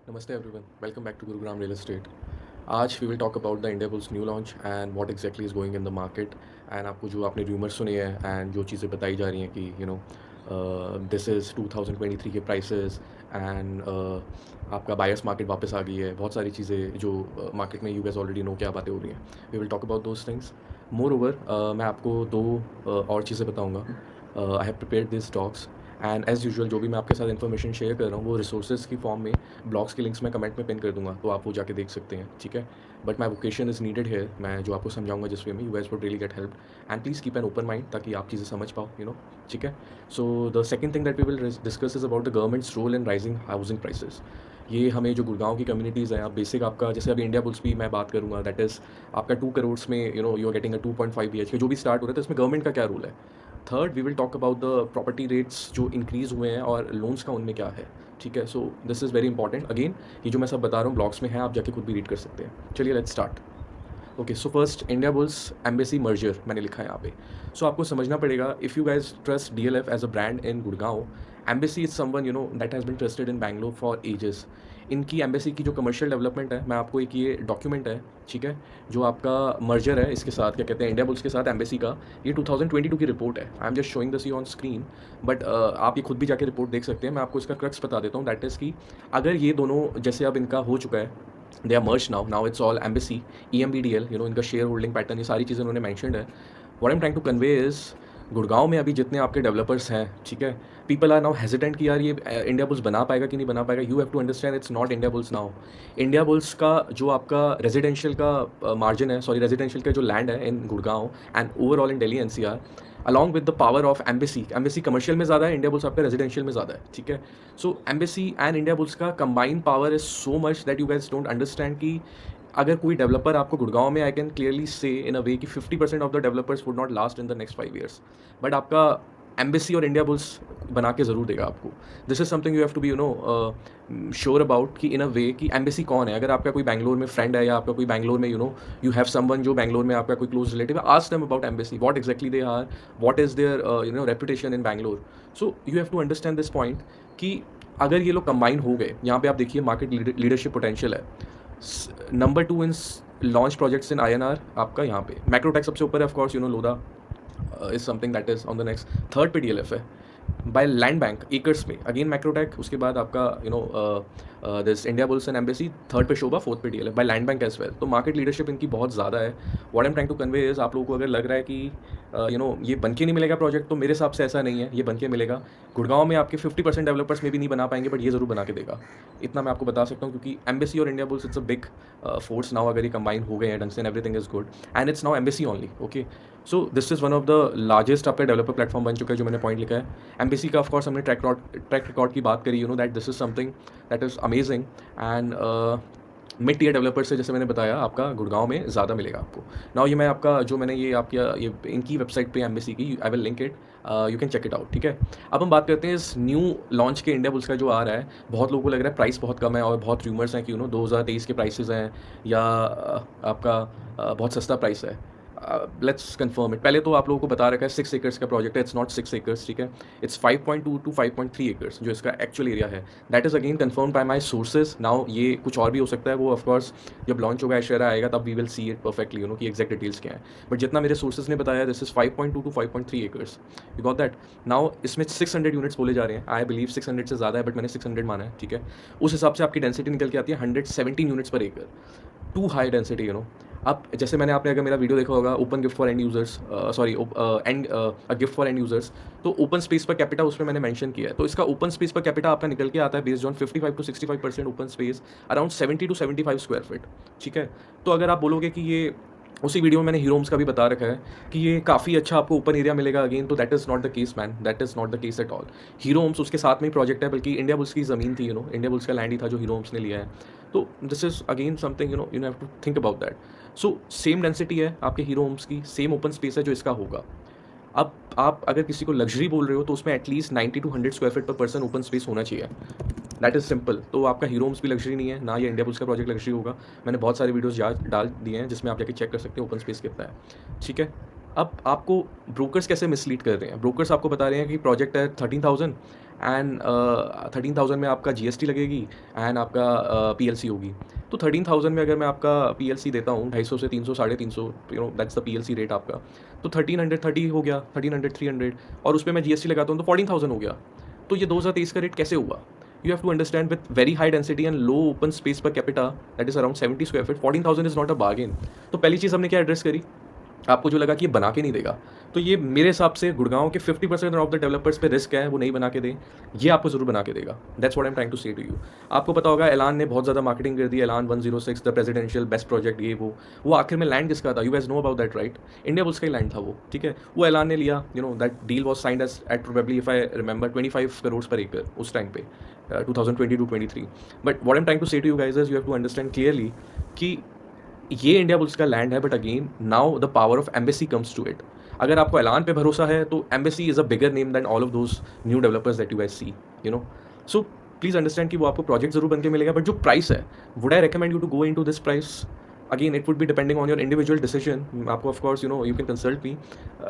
Namaste everyone. Welcome back to Gurugram Real Estate. आज we will talk about the Indiabulls new launch and what exactly is going in the market and आपको जो आपने rumors सुने हैं and जो चीज़ें बताई जा रही हैं कि this is 2023 के prices and आपका bias market वापस आ गई है, बहुत सारी चीज़ें जो market में you guys already know क्या बातें हो रही हैं. We will talk about those things. Moreover, मैं आपको दो और चीज़ें बताऊँगा. I have prepared these talks. And as usual जो भी मैं आपके साथ इन्फॉर्मेशन शेयर कर रहा हूँ वो रिसोर्सेज की फॉर्म में ब्लॉग्स के लिंक्स मैं कमेंट में पिन कर दूंगा, तो आप वो जाके देख सकते हैं, ठीक है. But my vocation is needed है, मैं जो आपको समझाऊंगा जिस वे में you guys would really get help and please keep an open mind ताकि आप चीज़ें समझ पाओ, ठीक है. So the second thing that we will discuss is about the government's role in rising housing prices. ये हमें जो गुड़गांव की कम्युनिटीज़ हैं, आप बेसिक आपका जैसे अभी इंडिया बुल्स भी मैं बात करूँगा, दैट इज़ आपका 2 करोड़ में you are getting a 2.5 BHK जो भी स्टार्ट हो रहा है, तो इसमें गवर्नमेंट का क्या रोल है. Third we will talk about the property rates जो इंक्रीज़ हुए हैं और लोन्स का उनमें क्या है, ठीक है. So this is very important. Again ये जो मैं सब बता रहा हूँ ब्लॉग्स में है, आप जाके खुद भी रीड कर सकते हैं. चलिए let's start. Okay, so first Indiabulls Embassy merger मैंने लिखा है यहाँ पे. सो आपको समझना पड़ेगा, if you guys trust DLF as a brand in Gurgaon, Embassy is someone that has been trusted in Bangalore for ages. इनकी एम्बेसी की जो कमर्शियल डेवलपमेंट है, मैं आपको एक ये डॉक्यूमेंट है, ठीक है, जो आपका मर्जर है इसके साथ क्या कहते हैं इंडिया बुल्स के साथ एम्बेसी का, ये 2022 की रिपोर्ट है. I am just showing this you on screen, but आप ये खुद भी जाके रिपोर्ट देख सकते हैं. मैं आपको इसका क्रक्स बता देता हूँ, दैट इज़ कि अगर ये दोनों जैसे अब इनका हो चुका है, they are merged now it's all Embassy EMBDL, इनका शेयर होल्डिंग पैटर्न, ये सारी चीज़ें उन्होंने मैंशनड है. What I am trying to convey is Gurgaon में अभी जितने आपके डेवलपर्स हैं, ठीक है, पीपल आर नाउ हेजिटेंट कि यार ये इंडिया बुल्स बना पाएगा कि नहीं बना पाएगा. You have to understand it's not Indiabulls now. Indiabulls का जो आपका रेजिडेंशियल का मार्जिन है, सॉरी रेजिडेंशियल का जो लैंड है in Gurgaon and overall in Delhi NCR, along with the power of Embassy commercial में ज़्यादा है, इंडिया बुल्स आपका रेजिडेंशियल में ज़्यादा है, ठीक है. सो एम्बेसी एंड इंडिया बुल्स का combined power is so much that you gas don't understand कि अगर कोई डेवलपर आपको गुड़गांव में, आई कैन क्लियरली से इन अ वे कि 50% of the developers would not last in the next 5 years, but आपका एम्बेसी और इंडिया बुल्स बना के ज़रूर देगा आपको. This is something you have to be sure about कि इन अ वे कि एम्बेसी कौन है. अगर आपका कोई बैंगलोर में फ्रेंड है या आपका कोई बैंगलोर में यू हैव समवन जो बैंगलोर में आपका कोई क्लोज रिलेटिव है, ask them about Embassy, what exactly they are, what is their reputation in Bangalore. So you have to understand this point कि अगर ये लोग कंबाइन हो गए, यहाँ पे आप देखिए मार्केट लीडरशिप पोटेंशियल है. Number 2 in launch projects in INR आपका यहाँ पे मैक्रोटेक सबसे ऊपर है, of course Lodha is something that is on the next. Third पे DLF है बाय लैंड बैंक एकर्स में, अगेन मैक्रोटेक, उसके बाद आपका this Indiabulls and Embassy, third पे शोभा, फोर्थ पे DLF by land bank as well. तो मार्केट लीडरशिप इनकी बहुत ज़्यादा है. What I am trying to convey is, आप लोगों को अगर लग रहा है कि ये बन के नहीं मिलेगा प्रोजेक्ट, तो मेरे हिसाब से ऐसा नहीं है, ये बन के मिलेगा. गुड़गांव में आपके 50% डेवलपर्स में भी नहीं बना पाएंगे, बट ये ज़रूर बना के देगा. इतना मैं आपको बता सकता हूँ, क्योंकि एम्बेसी और India bulls it's a big force now. अगर ये कंबाइन हो गए हैं ढंग से, everything is good and it's now embassy only. Okay, so this is one of the largest आपका डेवलपर प्लेटफॉर्म बन चुका है, जो मैंने पॉइंट लिखा है. एम्बेसी का ऑफकोर्स हमने ट्रैक रिकॉर्ड की बात करी, that this is something that is amazing and mid tier developer से, जैसे मैंने बताया, आपका गुड़गांव में ज़्यादा मिलेगा आपको. नाउ ये मैं आपका जो मैंने ये आपकी ये इनकी वेबसाइट पे एम्बेसी की, I will link it, you can check it out, ठीक है. अब हम बात करते हैं इस न्यू लॉन्च के इंडिया बुल्स का जो आ रहा है. बहुत लोगों को लग रहा है प्राइस बहुत कम है और बहुत रूमर्स हैं कि 2023 के प्राइसेस हैं या आपका बहुत सस्ता प्राइस है. Let's confirm it. पहले तो आप लोगों को बता रखा है 6 एकर्स का प्रोजेक्ट है, इट्स नॉट 6 एकर्स, ठीक है, इट्स 5.2 to 5.3 एकर्स जो इसका एक्चुअल एरिया है. That is again confirm bye my sources. Now ये कुछ और भी हो सकता है, वो ऑफकोर्स जब लॉन्च होगा, शेयर आएगा, तब we will see it perfectly, कि एग्जैक्ट डिटेल्स क्या है. बट जितना मेरे सोर्सेज ने बताया, this is 5.2 to 5.3 acres. You got that. Now इसमें 600 यूनिट्स बोले जा रहे हैं. आई बिलीव 600 से ज़्यादा है, बट मैंने 600 माना है, ठीक है. उस हिसाब से आपकी डेंसिटी निकल के आती है 117 यूनिट्स पर एकड़. टू हाई डेंसिटी, अब जैसे मैंने, आपने अगर मेरा वीडियो देखा होगा, open gift for and users, sorry and gift for and users, तो ओपन स्पेस पर कैपिटा उसमें मैंने मेंशन किया है. तो इसका ओपन स्पेस पर कैपिटा आपका निकल के आता है based on 55 to 65% open space, around 70 to 75 square feet, ठीक है. तो अगर आप बोलोगे कि ये, उसी वीडियो में मैंने हीरोम्स का भी बता रखा है कि ये काफ़ी अच्छा आपको ओपन एरिया मिलेगा, अगेन तो that is not the case man, that is not the case at all. हीरोम्स उसके साथ में ही प्रोजेक्ट है, बल्कि इंडिया बुल्स की ज़मीन थी, इंडिया बुल्स का लैंड ही था जो हीरोम्स ने लिया है. तो this is again something you have to think about that. So same density है आपके हीरो होम्स की, सेम ओपन स्पेस है जो इसका होगा. अब आप अगर किसी को लग्जरी बोल रहे हो, तो उसमें एटलीस्ट 90 to 100 स्क्वायर फीट पर पर्सन ओपन स्पेस होना चाहिए. That is simple. तो आपका हीरो होम्स भी लग्जरी नहीं है ना, ये इंडिया बुल्स का प्रोजेक्ट लग्जरी होगा. मैंने बहुत सारे वीडियोस डाल दिए हैं जिसमें आप जाके चेक कर सकते हैं ओपन स्पेस कितना है, ठीक है. अब आपको ब्रोकर्स कैसे मिसलीड कर रहे हैं. ब्रोकर्स आपको बता रहे हैं कि प्रोजेक्ट है 13,000 एंड 13,000 में आपका जीएसटी लगेगी एंड आपका पीएलसी होगी। तो 13,000 में अगर मैं आपका पीएलसी देता हूँ 250 से 300 साढ़े 300, you know that's the PLC rate आपका, तो 1330 हो गया, 1300 300, और उस पर मैं जीएसटी लगाता हूँ तो 14,000 हो गया। तो ये 2023 का रेट कैसे हुआ? You have to understand, with very high density and low open space per capita, that is around 70 square feet, 14,000 is not a bargain. तो पहली चीज़ हमने क्या एड्रेस करी, आपको जो लगा कि ये बना के नहीं देगा, तो ये मेरे हिसाब से गुड़गांव के 50% ऑफ द डेवलपर्स पे रिस्क है वो नहीं बना के दें, ये आपको ज़रूर बना के देगा। That's what I am trying to say to you. आपको पता होगा ऐलान ने बहुत ज़्यादा मार्केटिंग कर दी, ऐलान 106 द प्रेसिडेंशियल बेस्ट प्रोजेक्ट, ये वो आखिर में लैंड किसका था? You guys know about that right? India bulls का ही लैंड था वो, ठीक है। वो ऐलान ने लिया, you know that deal was signed at probably, if I remember, 25 crore per acre उस टाइम पे, 2022-23। But what I am trying to say to you guys is, you have to understand clearly कि ये इंडिया बुल्स का land है, but again now the power of Embassy comes to it. अगर आपको ऐलान पे भरोसा है तो Embassy is a bigger name than all of those new developers that you guys see, you know. So please understand कि वो आपको प्रोजेक्ट जरूर बन के मिलेगा, बट जो प्राइस है, would I recommend you to go in to this price? Again it would be depending on your individual decision. आपको of course, you know, you can consult me,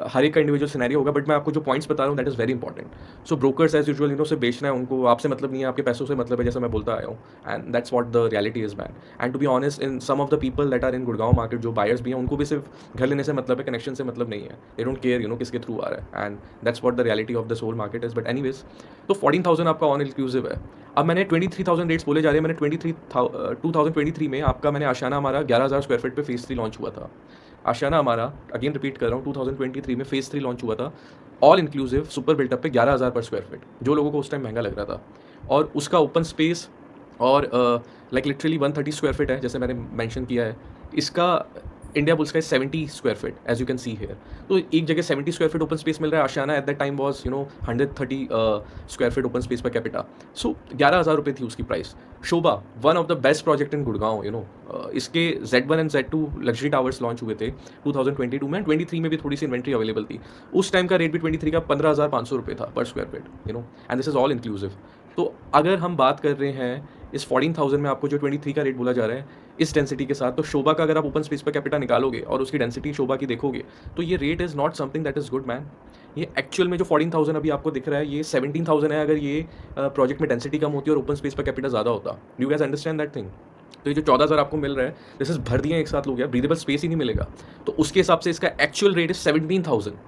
हर एक का इंडिविजुअल सिनेरियो होगा, but मैं आपको जो points बता रहा हूँ that is very important. So brokers as usual, you know, से बेचना है उनको, आपसे मतलब नहीं है, आपके पैसों से मतलब है, जैसा मैं बोलता आया हूँ, and that's what the reality is man. And to be honest, in some of the people that are in Gurgaon market, जो बायर्स भी हैं, उनको भी सिर्फ घर लेने से मतलब है, कनेक्शन से मतलब नहीं है, they don't care, you know, किसके थ्रू आ रहा है, and that's what the reality of this whole market is. But anyways, तो 14,000 आपका ऑन इंक्लूसिव है। अब मैंने 23,000 रेट्स बोले जा रहे हैं, मैंने 2023 में आपका मैंने आशियाना हमारा 11,000 स्क्वायर फीट पे फेज 3 लॉन्च हुआ था। आशियाना हमारा, अगेन रिपीट कर रहा हूँ, 2023 में फेज 3 लॉन्च हुआ था, ऑल इंक्लूसिव सुपर बिल्टअप पे 11,000 पर स्क्वायर फीट, जो लोगों को उस टाइम महंगा लग रहा था। और उसका ओपन स्पेस और लाइक लिटरली 130 स्क्वायर फीट है, जैसे मैंने मेंशन किया है। इसका इंडिया बुल्स का 70 square feet, as you can see here. तो एक जगह 70 स्क्वायर फीट ओपन स्पेस मिल रहा है। Ashiana at that time was, you know, 130 square feet open space per capita. So 11,000 रुपये थी उसकी price. Sobha, one of the best project in Gurgaon, you know, इसके Z1 and Z2 luxury towers launch हुए थे 2022 में, 23 में भी थोड़ी सी इन्वेंट्री अवेलेबल थी। उस टाइम का रेट भी 23 का 15,500 रुपये था पर square feet, you know, and this is all inclusive. तो अगर हम बात कर रहे हैं इस 14,000 में आपको जो 23 का रेट बोला जा रहा है, इस डेंसिटी के साथ, तो शोभा का अगर आप ओपन स्पेस पर कैपिटा निकालोगे और उसकी डेंसिटी शोभा की देखोगे, तो ये rate is not something that is good man. ये एक्चुअल में जो 14,000 अभी आपको दिख रहा है, ये 17,000 है अगर ये प्रोजेक्ट में डेंसिटी कम होती है और ओपन स्पेस पर कैपिटा ज़्यादा होता। You guys understand that thing? तो ये जो 14,000 आपको मिल रहा है, दिस इज भर दिए एक साथ लोग यार, ब्रीदेबल स्पेस ही नहीं मिलेगा। तो उसके हिसाब से इसका एक्चुअल रेट इज 17,000।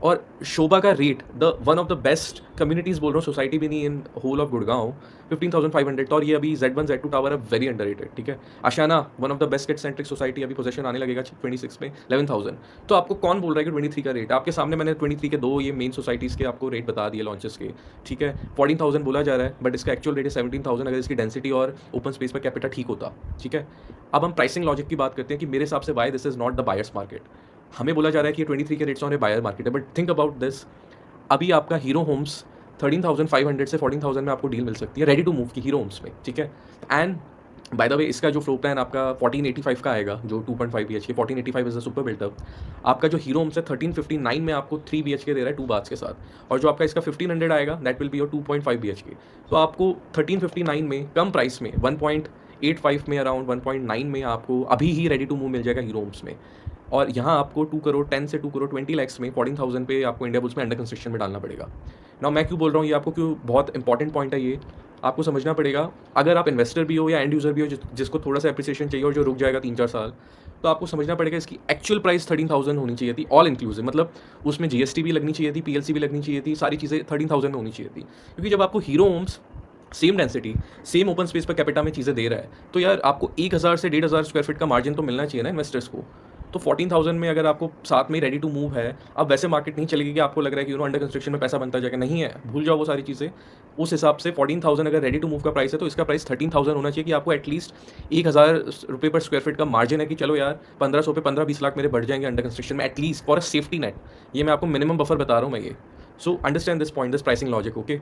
और शोभा का rate, the one of the best communities बोल रहा हूँ, सोसाइटी भी नहीं, इन होल ऑफ गुड़गांव, 15,500। और ये अभी Z1 Z2 टावर है, वेरी अंडर रेटेड, ठीक है। Ashiana, one of the best kid centric society, अभी पोजेशन आने लगेगा 26 में, 11,000। तो आपको कौन बोल रहा है कि 23 का रेट? आपके सामने मैंने 23 के दो ये मेन सोसाइटीज़ के आपको रेट बता दिए लॉन्चेस के, ठीक है। 14,000 बोला जा रहा है, बट इसका एक्चुअल रेट है 17,000 अगर इसकी डेंसिटी और ओपन स्पेस पर कैपिटा ठीक होता, ठीक है। अब हम प्राइसिंग लॉजिक की बात करते हैं कि मेरे हिसाब से why this is not the buyers market. हमें बोला जा रहा है कि 23 के rates on a buyer market है, बट थिंक अबाउट दिस, अभी आपका हीरो होम्स 13,500 से 14,000 में आपको डील मिल सकती है रेडी टू मूव की हीरो होम्स में, ठीक है। एंड बाय द वे, इसका जो फ्लोर प्लान आपका 1485 का आएगा, जो 2.5 BHK, 1485 is a super built up. आपका जो हीरो होम्स है 1359 में आपको 3 BHK दे रहा है 2 बाथ्स के साथ, और जो आपका इसका 1500 आएगा that will be your 2.5 BHK। तो आपको 1359 में कम प्राइस में 1.85 में, अराउंड 1.9 में आपको अभी ही रेडी टू मूव मिल जाएगा हीरो होम्स में। और यहाँ आपको 2 करोड़ 10 से 2 करोड़ 20 लाख में 14,000 पे आपको इंडिया बुल्स में अंडर कंस्ट्रक्शन में डालना पड़ेगा। ना मैं क्यों बोल रहा हूँ ये आपको, क्यों बहुत इंपॉर्टेंट पॉइंट है ये, आपको समझना पड़ेगा। अगर आप इन्वेस्टर भी हो या एंड यूज़र भी हो जिसको थोड़ा सा अप्रिसिएशन चाहिए और जो रुक जाएगा 3-4 साल, तो आपको समझना पड़ेगा इसकी एक्चुअल प्राइस 13,000 होनी चाहिए थी, ऑल इंक्लूसिव। मतलब उसमें GST भी लगनी चाहिए थी, PLC भी लगनी चाहिए थी, सारी चीज़ें 13,000 में होनी चाहिए थी। क्योंकि जब आपको Hero Homes same density, same open space per capita में चीज़ें दे रहा है, तो यार आपको 1,000 से 1,500 स्क्वायर फीट का मार्जिन तो मिलना चाहिए ना इन्वेस्टर्स को। तो 14,000 में अगर आपको साथ में रेडी टू मूव है, अब वैसे मार्केट नहीं चलेगी कि आपको लग रहा है कि अंडर कंस्ट्रक्शन में पैसा बनता जाएगा, नहीं है, भूल जाओ वो सारी चीज़ें। उस हिसाब से 14,000 अगर रेडी टू मूव का प्राइस है, तो इसका प्राइस 13,000 होना चाहिए कि आपको एटलीस्ट 1,000 रुपये पर स्क्वायर फीट का मार्जिन है कि चलो यार 1,500 पे 15-20 लाख मेरे बढ़ जाएंगे अंडर कंस्ट्रक्शन में, at least for a safety net. ये मैं आपको मिनिमम बफर बता रहा हूँ मैं ये। So understand this point, this pricing logic, okay.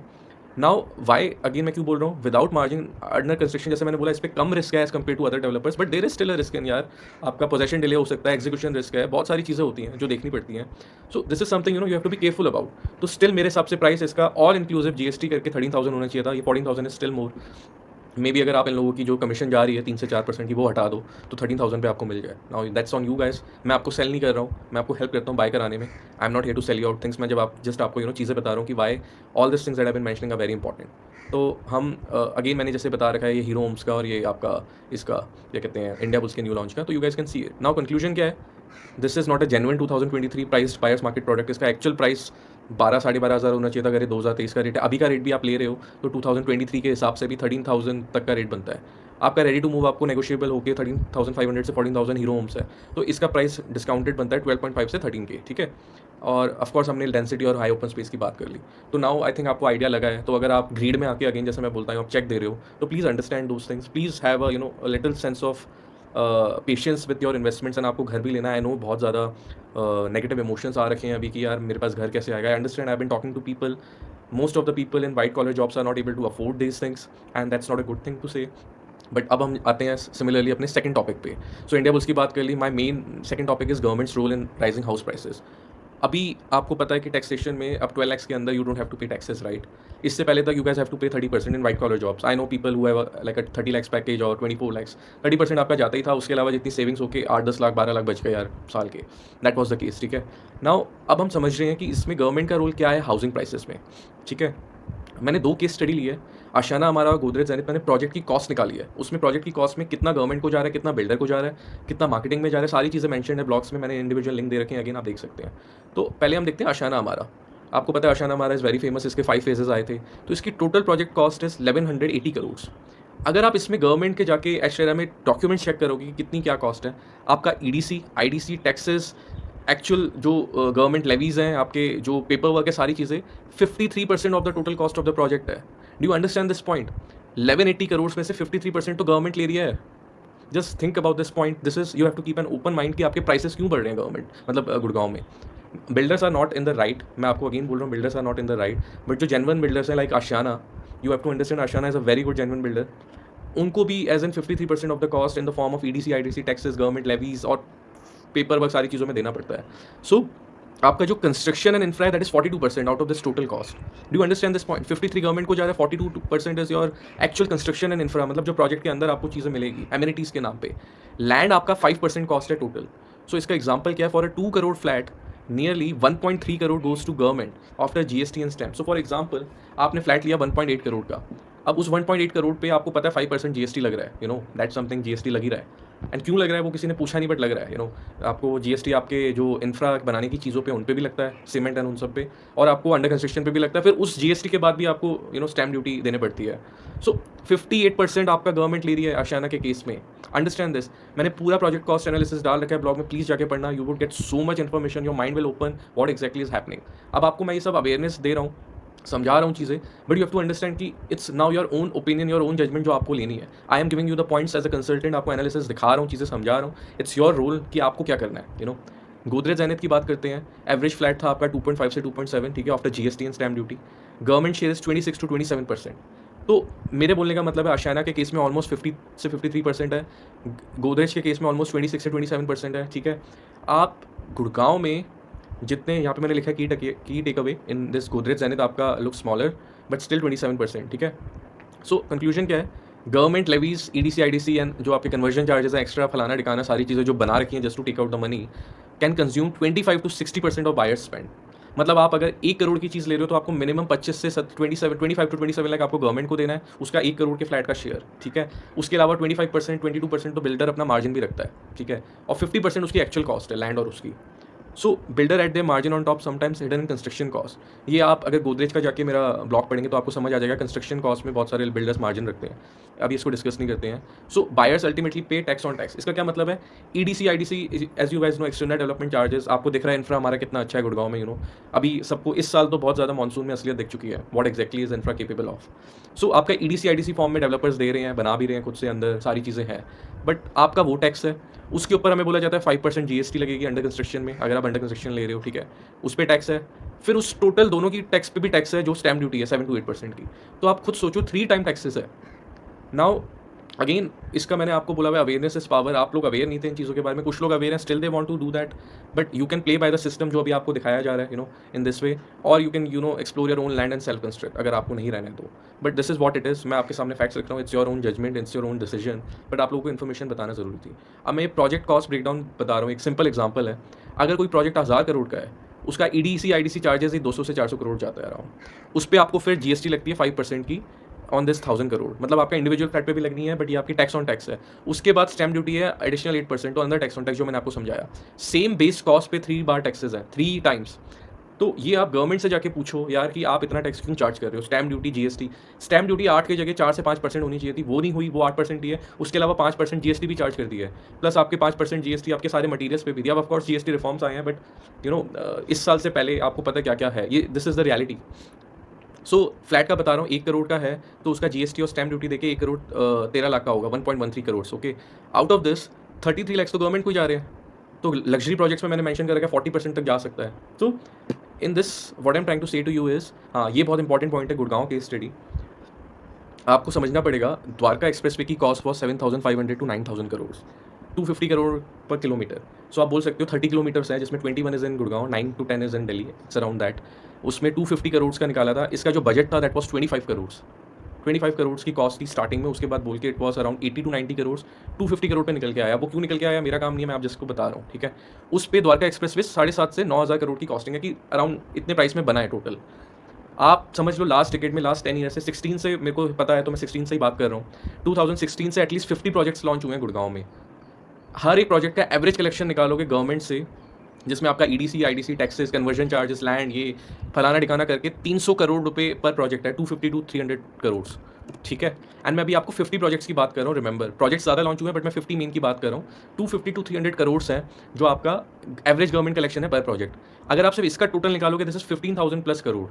Now why again मैं क्यों बोल रहा हूँ विदाउट मार्जिन अंडर कंस्ट्रक्शन, जैसे मैंने बोला इस पर कम रिस्क है as compare to other developers, but there is still a risk in यार। आपका पोजेशन डिले हो सकता है, एग्जीक्यूशन रिस्क है, बहुत सारी चीज़ें होती हैं जो देखनी पड़ती हैं। So this is something you have to be careful about. तो स्टिल मेरे हिसाब से प्राइस इसका ऑल इंक्लूसिव GST करके 13,000 होना चाहिए था, ये 14,000 is still more. May be अगर आप इन लोगों की जो कमीशन जा रही है 3 से 4% की वो हटा दो तो 13,000 पे आपको मिल जाए. Now that's on you guys. मैं आपको सेल नहीं कर रहा हूँ, मैं आपको हेल्प करता हूँ बाय कराने में. I am not here to sell you out things. मैं जब आप जस्ट आपको चीज़ें बता रहा हूँ कि why all this things that I been mentioning are very important. तो हम अगेन मैंने जैसे बता रखा है ये हीरो होम्स का और ये आपका इसका क्या कहते हैं इंडिया बुल्स के न्यू लॉन्च का. तो you guys can see it. Now conclusion क्या है, this is not a genuine 2023 price buyers market product. इसका एक्चुअल प्राइस 12-12,500 होना चाहिए था. अगर ये 2023 का रेट है, अभी का रेट भी आप ले रहे हो तो 2023 के हिसाब से भी 13,000 तक का रेट बनता है. आपका रेडी टू मूव आपको नेगोशिएबल होकर 13,500 से 14,000 हीरो होम्स है. तो इसका प्राइस डिस्काउंटेड बनता है 12.5 से 13K. ठीक है. और ऑफकोर्स हमने डेंसिटी और हाई ओपन स्पेस की बात कर ली. तो नाउ आई थिंक आपको आइडिया लगा है. तो अगर आप ग्रीड में आके अगेन जैसे मैं बोलता हूँ आप चेक दे रहे हो तो please understand those things. Please have a little sense of patience with your investments. And आपको घर भी लेना है. आई नो बहुत ज़्यादा नेगेटिव इमोशंस आ रखे हैं अभी कि यार मेरे पास घर कैसे आएगा. I understand. I been talking to people. Most of the people in white collar jobs are not able to afford these things and that's not a good thing to say. But अब हम आते हैं similarly अपने second topic पे. So India bulls की बात कर ली. My main second topic is governments role in rising house prices. अभी आपको पता है कि टैक्सेशन में अब 12 lakhs के अंदर you don't have to pay taxes, right. इससे पहले तक you guys have to pay 30% in white collar jobs. I know people who have like a 30 lakhs package और 24 lakhs. 30% आपका जाता ही था. उसके अलावा जितनी सेविंग्स होके 8-10 लाख 12 लाख बच गए यार साल के. That was the case. ठीक है. नाउ अब हम समझ रहे हैं कि इसमें गवर्नमेंट का रोल क्या है हाउसिंग प्राइसेस में. ठीक है. मैंने 2 केस स्टडी ली है. आशियाना हमारा गोदरेज जेनिथ. मैंने प्रोजेक्ट की कॉस्ट निकाली है. उसमें प्रोजेक्ट की कॉस्ट में कितना गवर्नमेंट को जा रहा है, कितना बिल्डर को जा रहा है, कितना मार्केटिंग में जा रहा है, सारी चीज़ें मेंशन है ब्लॉग्स में. मैंने इंडिविजुअल लिंक दे रखे हैं, अगेन आप देख सकते हैं. तो पहले हम देखते हैं आशियाना हमारा. आपको पता है आशियाना हमारा इज़ वेरी फेमस. इसके 5 फेजेस आए थे. तो इसकी total project cost is 1180 crore. अगर आप इसमें गवर्नमेंट के जाके एशेरा में डॉक्यूमेंट चेक करोगे कि कितनी क्या कॉस्ट है, आपका ईडीसी, आईडीसी, टैक्सेस, एक्चुअल जो गवर्नमेंट लेवीज हैं, आपके जो पेपर वर्क है, सारी चीज़ें 53% of the total cost of the project है. Do you understand this point. 1180 crore में से 53% तो गवर्नमेंट ले रही है. Just think about this point. This is you have to keep an open mind कि आपके प्राइसेस क्यों बढ़ रहे हैं गवर्नमेंट मतलब गुड़गांव में. Builders are not in the right. मैं आपको अगेन बोल रहा हूँ builders are not in the right. But जो जेन्युइन बिल्डर्स हैं like Ashiana, you have to understand Ashiana is a very good genuine builder. उनको भी as an 53% of the cost in the form of EDC, IDC, taxes, government levies और paper work सारी चीज़ों में देना पड़ता है. सो आपका जो कंस्ट्रक्शन एंड इंफ्रा है that is 42% out of this total cost. Do understand this point. 53 government को जा रहा है, 42% is your actual construction and infra. मतलब जो प्रोजेक्ट के अंदर आपको चीज़ें मिलेगी एमिनिटीज़ के नाम पे. लैंड आपका 5% कॉस्ट है टोटल. सो इसका एग्जाम्पल क्या है. For a 2 crore flat nearly 1.3 crore goes to government after GST and stamp. So for example आपने फ्लैट लिया 1.8 करोड़ का. अब उस 1.8 करोड़ पे आपको पता है 5% जीएसटी लग रहा है. You know that something GST लग ही रहा है. एंड क्यों लग रहा है वो किसी ने पूछा नहीं, बट लग रहा है. आपको जीएसटी आपके जो इंफ्रा बनाने की चीज़ों पे उन पे भी लगता है, सीमेंट एंड उन सब पे, और आपको अंडर कंस्ट्रक्शन पे भी लगता है. फिर उस जीएसटी के बाद भी आपको स्टैम्प ड्यूटी देने पड़ती है. सो 58% आपका गवर्नमेंट ले रही है आशियाना के केस में. Understand this. मैंने पूरा प्रोजेक्ट कॉस्ट एनालिसिस डाल रखा है ब्लॉग में, प्लीज़ जाके पढ़ना. You would get so much information. Your mind will open what exactly is happening. अब आपको मैं ये सब अवेयरनेस दे रहा हूँ, समझा रहा हूँ चीज़ें, but you have to understand कि it's now your own opinion, your own judgement जो आपको लेनी है. I am giving you the points as a consultant. आपको एनालिसिस दिखा रहा हूँ, चीज़ें समझा रहा हूँ. इट्स योर रोल कि आपको क्या करना है. गोदरेज जेनिथ की बात करते हैं. एवरेज फ्लैट था आपका 2.5 से 2.7. ठीक है. After GST and stamp duty government share is 26 to 27%. तो मेरे बोलने का मतलब है आशियाना के केस में ऑलमोस्ट 50 से 53% है. गोदरेज के केस में ऑलमोस्ट 26 से 27% है. ठीक है. आप गुड़गांव में जितने यहाँ पे मैंने लिखा है की take away in this Godrej Zenith आपका लुक स्मॉलर बट स्टिल 27%. ठीक है. सो कंक्लूजन क्या है. Government levies, EDC, IDC and जो आपके कन्वर्जन चार्जेस हैं, एक्स्ट्रा फलाना टिकाना, सारी चीज़ें जो बना रखी हैं just to take out the money, can consume 25 to 60% of buyers spend. मतलब आप अगर 1 करोड़ की चीज़ ले रहे हो तो आपको मिनिमम 25 से 25 to 27 लाख आपको गवर्नमेंट को देना है, उसका 1 करोड़ के फ्लैट का शेयर. ठीक है. उसके अलावा 25%, 22% तो बिल्डर अपना मार्जिन भी रखता है. ठीक है. और 50% उसकी एक्चुअल कॉस्ट है लैंड और उसकी. So builder at the margin on top sometimes hidden in construction cost. ये आप अगर गोदरेज का जाके मेरा ब्लॉग पढ़ेंगे तो आपको समझ आ जाएगा. कंस्ट्रक्शन कॉस्ट में बहुत सारे बिल्डर्स मार्जिन रखते हैं. अभी इसको डिस्कस नहीं करते हैं. So buyers ultimately pay tax on tax. इसका क्या मतलब है. EDC, IDC, as you guys know, external development charges. आपको दिख रहा है इंफ्रा हमारा कितना अच्छा है गुड़गांव में. अभी सबको इस साल तो बहुत ज़्यादा मानसून में असलियत दिख चुकी है what exactly is infra capable of. So आपका ईडीसी, आईडीसी फॉर्म में डेवलपर्स दे रहे हैं, बना भी रहे हैं खुद से अंदर, सारी चीज़ें हैं. बट आपका वो टैक्स है, उसके ऊपर हमें बोला जाता है 5% जीएसटी लगेगी अंडर कंस्ट्रक्शन में, अगर आप अंडर कंस्ट्रक्शन ले रहे हो. ठीक है. उस पर टैक्स है. फिर उस टोटल दोनों की टैक्स पे भी टैक्स है जो स्टैम्प ड्यूटी है 7 to 8% की. तो आप खुद सोचो 3 टाइम टैक्सेस है. नाउ अगेन इसका मैंने आपको बोला हुआ अवेयरनेस इज पावर। आप लोग अवेयर नहीं थे इन चीज़ों के बारे में, कुछ लोग अवेयर हैं, still they want to do that, but you can play by the system जो अभी आपको दिखाया जा रहा है, इन दिस वे, और you can explore your own land and self construct अगर आपको नहीं रहना है तो। But this is what it is. मैं आपके सामने फैक्ट्स रख रहा हूँ, it's your own judgement, it's your own decision, but आप लोगों को इन्फॉर्मेशन बताना जरूरी थी। अब मैं प्रोजेक्ट कॉस्ट ब्रेकडाउन बता रहा हूँ, एक सिंपल एग्जाम्पल है। अगर कोई प्रोजेक्ट 1000 करोड़ का है, उसका EDC IDC चार्जेस ही 200 से 400 करोड़ जाता है अराउंड। उस पर आपको फिर GST लगती है 5% की ऑन दिस 1000 करोड़, मतलब आपका इंडिविजुअल फ्लैट पे भी लगनी है, बट ये आपकी टैक्स ऑन टैक्स है। उसके बाद स्टैम्प ड्यूटी है एडिशनल 8% तो अंदर टैक्स ऑन टैक्स जो मैंने आपको समझाया। सेम बेस कॉस्ट पे 3 बार टैक्सेस है, 3 टाइम्स। तो ये आप गवर्नमेंट से जाके पूछो यार कि आप इतना टैक्स क्यों चार्ज कर रहे हो, stamp duty GST। Stamp duty 8 की जगह 4 से 5% होनी चाहिए थी, वो नहीं हुई, वो 8% ही है। उसके अलावा 5% GST भी चार्ज कर दी है, प्लस आपके 5% GST आपके सारे मटीरियल्स पे भी दिया। अब ऑफकोर्स GST रिफॉर्म्स आए हैं, बट इस साल से पहले आपको पता क्या क्या है, ये this is the reality. So flat का बता रहा हूँ, 1 करोड़ का है तो उसका GST और स्टैम्प ड्यूटी देके 1 करोड़ 13 लाख का होगा, 1.13 crore. Okay, out of this 33 lakhs तो गवर्नमेंट को ही जा रहे हैं। तो लग्जरी प्रोजेक्ट्स में मैंने मेंशन कर रखा है 40% तक जा सकता है। तो in this what I am trying to say to you is, हाँ ये बहुत इंपॉर्टेंट पॉइंट है, गुड़गांव केस स्टडी आपको समझना पड़ेगा। द्वारका एक्सप्रेसवे की cost was 7,500 to 9,000 crore, 250 crore पर किलोमीटर। सो आप बोल सकते हो 30 किलोमीटर्स है, जिसमें 21 is in Gurgaon, 9 to 10 is in Delhi, it's around that. उसमें 250 करोड़ का निकाला था। इसका जो बजट था दैट वॉज 25 करोड़, 25 करोड़ की कॉस्ट थी स्टार्टिंग में। उसके बाद बोल के it was around 80 to 90 crore, 250 crore पे निकल के आया। वो क्यों निकल के आया मेरा काम नहीं है, मैं आप जिसको बता रहा हूँ, ठीक है। उस पर द्वारका एक्सप्रेस वे 7,500 से 9,000 करोड़ की कॉस्टिंग है, कि अराउंड इतने प्राइस में बना है टोटल। आप समझ लो लास्ट डिकेड में, लास्ट 10 ईयर से, 16 से मेरे को पता है तो मैं 16 से ही बात कर रहा हूँ। 2016 से एटलीस्ट 50 प्रोजेक्ट्स लॉन्च हुए हैं गुड़गांव में। हर एक प्रोजेक्ट का एवरेज कलेक्शन निकालोगे गवर्नमेंट से, जिसमें आपका EDC IDC taxes, conversion charges, land, ये फलाना ठिकाना करके 300 करोड़ रुपए पर प्रोजेक्ट है, 250 to 300 करोड़, ठीक है। एंड मैं अभी आपको 50 प्रोजेक्ट्स की बात कर रहा हूँ, रिमेंबर प्रोजेक्ट्स ज़्यादा लॉन्च हुए हैं, बट मैं 50 मेन की बात कर रहा हूँ। 250 to 300 करोड़ है जो आपका एवरेज गवर्नमेंट कलेक्शन है पर प्रोजेक्ट। अगर आप सिर्फ इसका टोटल निकालोगे, दिस इज 15,000 प्लस करोड़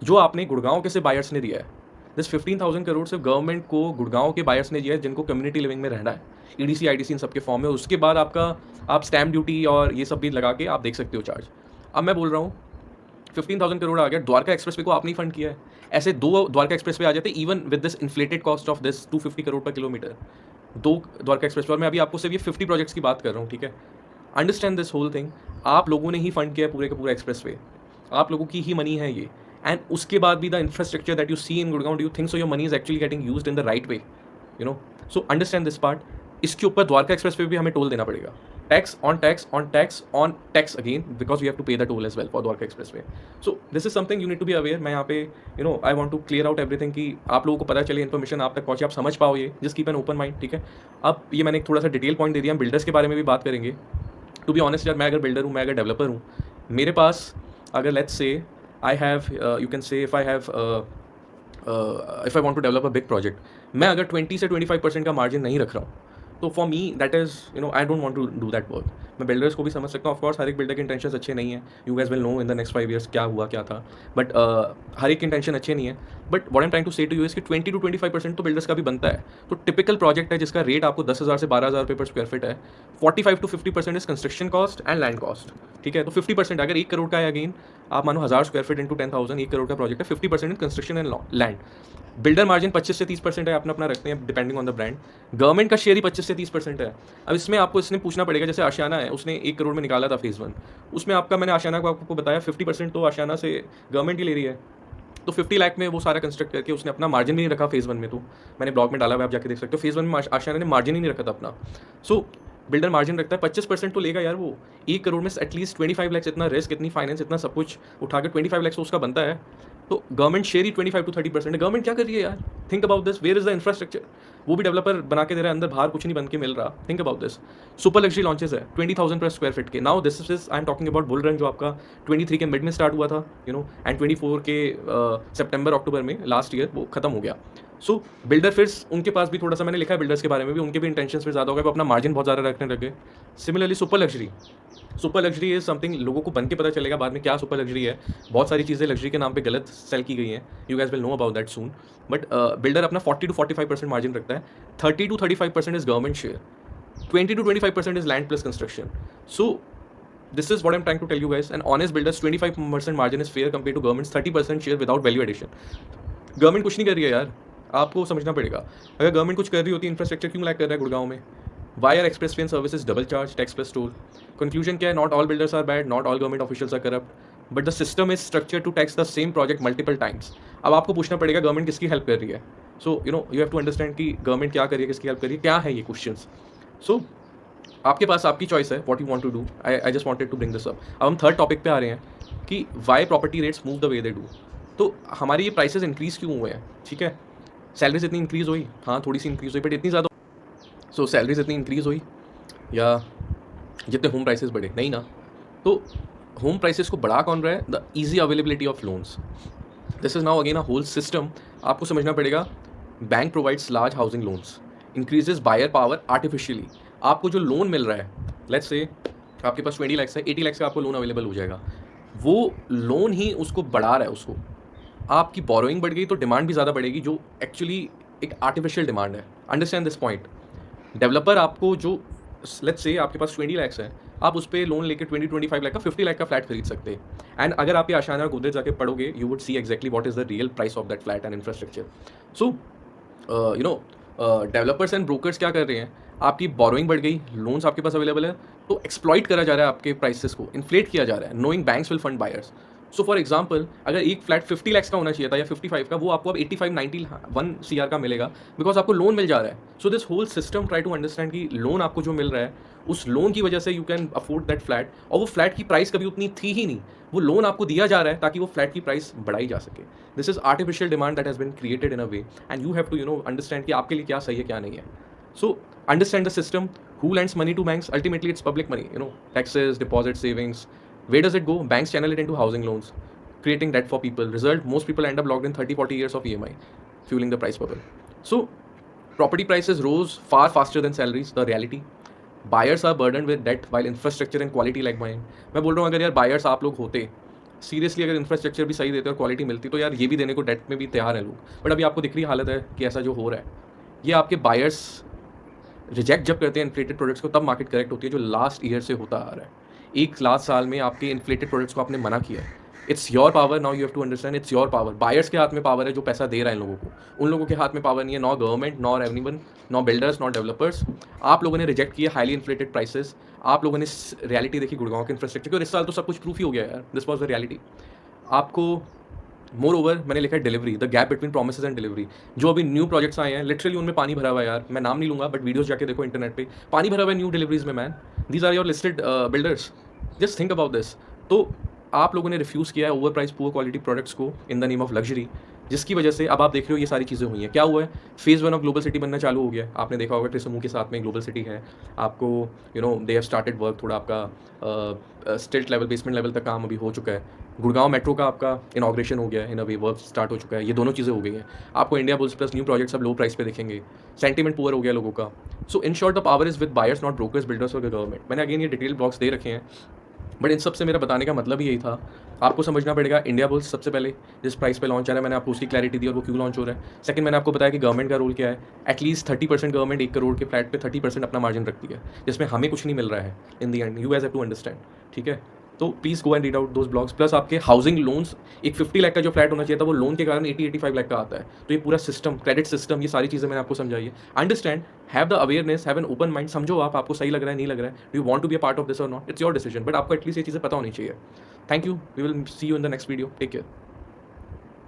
जो आपने गुड़गांव के से बायर्स ने दिया है। दिस 15,000 करोड़ सिर्फ गवर्नमेंट को गुड़गांव के बायर्स ने दिया है, जिनको कम्युनिटी लिविंग में रहना है, EDC IDC इन सबके फॉर्म में। उसके बाद आपका आप स्टैम्प ड्यूटी और ये सब भी लगा के आप देख सकते हो चार्ज। अब मैं बोल रहा हूँ 15,000 करोड़ आ गया, द्वारका एक्सप्रेस वे को आपने ही फंड किया है। ऐसे 2 द्वारका एक्सप्रेस वे आ जाते even with this inflated cost of this 250 crore पर किलोमीटर, 2 द्वारका एक्सप्रेस वे। और मैं अभी आपको सिर्फ ये 50 प्रोजेक्ट्स की बात कर रहा हूँ, ठीक है। अंडरस्टैंड दिस होल थिंग, आप लोगों ने ही फंड किया है पूरे का पूरा एक्सप्रेस वे, आप लोगों की ही मनी है ये। एंड उसके बाद भी the infrastructure that you see in Gurgaon, do you think so your money is actually getting used in the right way, so understand this part. इसके ऊपर द्वारका एक्सप्रेस पे भी हमें टोल देना पड़ेगा, tax on tax on tax on tax again, because we have to pay the toll as well for Dwarka expressway. So this is something you need to be aware. मैं यहाँ पे I want to clear out everything, कि आप लोगों को पता चले, information आप तक पहुँचे, आप समझ पाओ ये, just keep an open mind, ठीक है। अब ये मैंने एक थोड़ा सा डिटेल पॉइंट दे दिया, हम बिल्डर्स के बारे में भी बात करेंगे। टू बी ऑनेस्ट यार, मैं अगर बिल्डर हूँ, मैं अगर डेवलपर हूँ, मेरे पास अगर let's say I have you can say if I want to develop a big project, मैं अगर 20 से 25% का मार्जिन नहीं रख रहा हूँ, तो for me that is I don't want to do that work. मैं बिल्डर्स को भी समझ सकता हूँ, ऑफकोर्स हर एक बिल्डर के इंटेंशन अच्छे नहीं है, you gas will know in the next 5 years क्या हुआ क्या था, बट हर एक इंटेंशन अच्छे नहीं है। But what I am trying to say to you is कि 20 to 25% तो बिल्डर्स का भी बनता है। तो टिपिकल प्रोजेक्ट है जिसका रेट आपको 10,000 से 12,000 रुपये पर स्क्वायर फीट है, 45 to 50% is construction cost and land cost, ठीक है। तो 50% अगर 1 करोड़ का है, अगेन आप मानो 1000 स्क्वायर फीट इंटू 10,000, 1 करोड़ का प्रोजेक्ट है, 50% in construction and land. Builder margin 25 से 30% है, अपना अपना रखते हैं depending on the brand. Government का शेयर ही 25 से 30% है। अब इसमें आपको इसने पूछना पड़ेगा, जैसे आशियाना है, उसने 1 करोड़ में निकाला था फेज़ 1, उसमें आपका मैंने आशियाना को आपको बताया 50% तो आशियाना से गवर्नमेंट ही ले रही है। तो 50 लाख में वो सारा कंस्ट्रक्ट करके उसने अपना मार्जिन भी नहीं रखा फेज़ 1 में। तो मैंने ब्लॉग में डाला हुआ, आप जाके देख सकते हो। फेज़ 1 में आशियाना ने मार्जिन ही नहीं रखा था अपना। सो बिल्डर मार्जिन रखता है, 25% तो लेगा यार वो। 1 करोड़ में एटलीस्ट 25 लाख, इतना रिस्क, इतनी फाइनेंस, इतना सब कुछ उठा के 25 लाख तो उसका बनता है। तो गवर्नमेंट शेयर ही 25 to 30% है। गवर्नमेंट क्या कर रही है यार, think about this, where is the infrastructure. वो भी डेवलपर बना के दे रहा है, अंदर बाहर कुछ नहीं बन के मिल रहा। Think about this. Super luxury launches है 20,000 पर स्क्वायर फीट के। Now this is I am talking about bull run, जो आपका 23 के मिड में स्टार्ट हुआ था, एंड 24 के सितंबर अक्टूबर में लास्ट ईयर वो खत्म हो गया। सो बिल्डर फिर उनके पास भी थोड़ा सा मैंने लिखा है बिल्डर्स के बारे में भी, उनके भी इंटेंशन फिर ज़्यादा हो गए, वो अपना मार्जिन बहुत ज़्यादा रखने लगे। Similarly super luxury is something लोगों को बन के पता चलेगा बाद में क्या सुपर लग्जरी है। बहुत सारी चीज़ें लग्जरी के नाम पे गलत सेल की गई हैं, you gas will know about that soon. But builder अपना 40 to 45% मार्जिन रखता है, 30 to 35% is government share, 20 to 25% is land plus construction. So this is what I'm trying to tell you guys. An honest builder's 25% margin is fair compared to government's 30% share without value addition. Government कुछ नहीं कर रही है यार, आपको समझना पड़ेगा। अगर गवर्नमेंट कुछ कर रही होती है, इंफ्रास्ट्रक्चर क्यों लैग कर रहा है गुड़गांव में? Why are express way and services double charge, tax plus toll? Conclusion क्या है? Not all builders are bad, not all government officials are corrupt, but the system is structure to tax the same project multiple times. अब आपको पूछना पड़ेगा government किसकी help कर रही है। So you have to understand कि गवर्नमेंट क्या कर रही है, किसकी हेल्प कर रही है, क्या है ये क्वेश्चंस। सो आपके पास आपकी चॉइस है, what you want to do. I just wanted to bring this up. अब हम थर्ड टॉपिक पे आ रहे हैं कि why property rates move the way they do. तो हमारे ये प्राइसेस इंक्रीज क्यों हुए हैं? ठीक है, सैलरीज इतनी इंक्रीज हुई, हाँ थोड़ी सी इंक्रीज हुई, बट इतनी ज़्यादा। सो सैलरीज इतनी इंक्रीज हुई या जितने होम प्राइसेस बढ़े? नहीं ना। तो होम प्राइसेस को बढ़ा कौन रहा है? The easy availability of loans. This is now again a whole system. आपको समझना पड़ेगा, bank provides large housing loans, increases buyer power artificially. आपको जो लोन मिल रहा है, लेट्स से आपके पास 20 लैक्स है, 80 लैक्स का आपको लोन अवेलेबल हो जाएगा। वो लोन ही उसको बढ़ा रहा है उसको। आपकी बोरोइंग बढ़ गई तो डिमांड भी ज़्यादा बढ़ेगी, जो एक्चुअली एक आर्टिफिशियल डिमांड है। Understand this point. डेवलपर आपको जो, लेट्स से आपके पास 20 लैक्स है, आप उस पर लोन लेके 20-25 लाख का 50 लाख का फ्लैट खरीद सकते हैं। एंड अगर आप ये आशाना गोदरेज जाके पढ़ोगे, you would see exactly what is the real price of that flat and infrastructure. So developers and brokers क्या कर रहे हैं, आपकी बोरोइंग बढ़ गई, लोन्स आपके पास अवेलेबल है, तो एक्सप्लॉइट करा जा रहा है, आपके प्राइसेस को इन्फ्लेट किया जा रहा है, knowing banks will fund buyers. So for example, अगर एक फ्लैट 50 लैक्स का होना चाहिए था या 55 का, वो आपको अब 85-91 CR का मिलेगा, बिकॉज आपको लोन मिल जा रहा है। So this whole system try to understand कि लोन आपको जो मिल रहा है, उस लोन की वजह से you can afford that flat, और वो फ्लैट की प्राइस कभी उतनी थी ही नहीं, वो लोन आपको दिया जा रहा है ताकि वो फ्लैट की प्राइस बढ़ाई जा सके। This is artificial demand that has been created in a way, and you have to understand कि आपके लिए क्या सही है क्या नहीं है। सो understand the system. Who lends money to banks? Ultimately it's public money, taxes, deposits, savings. Where does it go? Banks channel it into housing loans, creating debt for people. Result, most people end up locked in 30-40 years of EMI, fueling the price bubble. So property prices rose far faster than salaries, the reality. Buyers are burdened with debt while infrastructure and quality lag behind. मैं बोल रहा हूँ, अगर यार buyers आप लोग होते, seriously अगर इंफ्रास्ट्रक्चर भी सही देते और क्वालिटी मिलती, तो यार ये भी देने को डेट में भी तैयार है लोग। बट अभी आपको दिख रही हालत है कि ऐसा जो हो रहा है, ये आपके बायर्स रिजेक्ट जब करते हैं इन्फ्लेटेड प्रोडक्ट्स को, तब मार्केट करेक्ट होती है, जो लास्ट ईयर से होता आ रहा है। एक लास्ट साल में आपके इन्फ्लेटेड प्रोडक्ट्स को आपने मना किया है। It's your power now, you have to understand, it's your power. Buyers के हाथ में पावर है जो पैसा दे रहा है इन लोगों को, उन लोगों के हाथ में पावर नहीं है। नॉ गवर्नमेंट, नॉ एवरीवन, नॉ बिल्डर्स, नॉ डेवलपर्स। आप लोगों ने रिजेक्ट किया हाईली इन्फ्लेटेड प्राइसेस। आप लोगों ने रियलिटी देखी गुड़गांव के इंफ्रास्ट्रक्चर की, और इस साल तो सब कुछ प्रूफ ही हो गया यार, दिस वॉज द रियलिटी। आपको मोर ओवर मैंने लिखा है delivery, the gap between promises and delivery. जो अभी न्यू प्रोजेक्ट्स आए हैं, लिटरली उनमें पानी भरा हुआ है यार। मैं नाम नहीं लूंगा, बट वीडियोस जाके देखो इंटरनेट पे, पानी भरा हुआ है न्यू डिलीवरीज में man. These are your listed builders, just think about this. तो आप लोगों ने रिफ्यूज़ किया है over price poor quality products को in the name of luxury, जिसकी वजह से अब आप देख रहे हो ये सारी चीज़ें हुई हैं। क्या हुआ है? फेज़ 1 ऑफ ग्लोबल सिटी बनना चालू हो गया है। आपने देखा होगा ट्रिसमू के साथ में ग्लोबल सिटी है। आपको दे हैव स्टार्टेड वर्क, थोड़ा आपका स्टिल्ट लेवल, बेसमेंट लेवल तक काम अभी हो चुका है। गुड़गांव मेट्रो का आपका इनॉग्रेशन हो गया है, इन अ वे वर्क स्टार्ट हो चुका है। ये दोनों चीज़ें हो गई हैं। आपको India bulls plus new projects अब लो प्राइस पे दिखेंगे। सेंटीमेंट पुअर हो गया लोगों का। So in short, the power is with buyers, not brokers, builders और गवर्नमेंट। मैंने अगेन ये डिटेल ब्लॉक्स दे रखे हैं, बट इन सब से मेरा बताने का मतलब ही यही था। आपको समझना पड़ेगा, इंडिया बुल्स सबसे पहले जिस प्राइस पे लॉन्च आ रहा है, मैंने आपको उसकी क्लैरिटी दी और वो क्यों लॉन्च हो रहा है। सेकंड, मैंने आपको बताया कि गवर्नमेंट का रोल क्या है। एटलीस्ट 30% गवर्नमेंट 1 करोड़ के फ्लैट पे 30% अपना मार्जिन रखती है, जिसमें हमें कुछ नहीं मिल रहा है in the end. You have to understand, ठीक है। तो please go and read out those blogs. Plus आपके हाउसिंग लोन्स, एक 50 लाख का जो फ्लैट होना चाहिए था, वो लोन के कारण 80-85 लाख का आता है। तो ये पूरा सिस्टम, क्रेडिट सिस्टम, ये सारी चीज़ें मैंने आपको समझाई है। Understand, have the awareness, have an open mind. समझो आप, आपको सही लग रहा है नहीं लग रहा है, do you want to be a part of this और not, it's your decision, but आपको एटलीस्ट ये चीज़ें पता होनी चाहिए। Thank you, we will see you in the next video, take care.